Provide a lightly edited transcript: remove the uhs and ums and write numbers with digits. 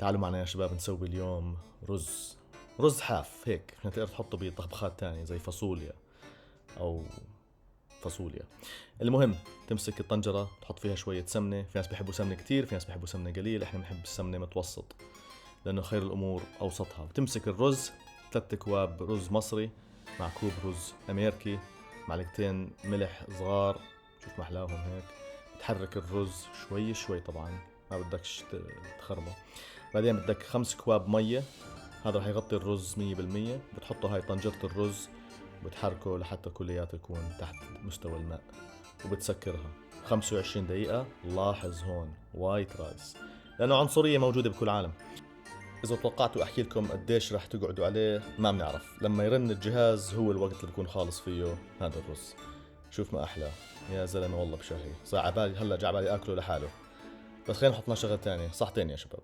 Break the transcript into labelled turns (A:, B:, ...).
A: تعالوا معنا يا شباب نسوي اليوم رز حاف هيك، فينا تقدر تحطه بطبخات تانية زي فاصوليا أو فاصوليا. المهم تمسك الطنجرة تحط فيها شوية سمنة، في ناس بيحبوا سمنة كتير، في ناس بيحبوا سمنة قليل، احنا بنحب السمنة متوسط لأنه خير الأمور أوسطها. وتمسك الرز 3 أكواب رز مصري مع كوب رز أمريكي، معلقتين ملح صغار، شوف محلاهم هيك. تحرك الرز شوي شوي طبعا، ما بدكش تخربه. بعدين بدك 5 أكواب مية، هذا رح يغطي الرز 100%. بتحطه هاي طنجرة الرز وبتحركه لحتى كلياته يكون تحت مستوى الماء، وبتسكرها 25 دقيقة. لاحظ هون وايت رايس لأنه عنصرية موجودة بكل عالم. إذا توقعتوا أحكي لكم قديش رح تقعدوا عليه ما بنعرف، لما يرن الجهاز هو الوقت اللي بكون خالص فيه هذا الرز. شوف ما أحلى يا زلمة، والله بشهي صار عبالي هلا جا عبالي أكله لحاله. بس خلينا نحط لنا شغلة تانية، صحتين يا شباب.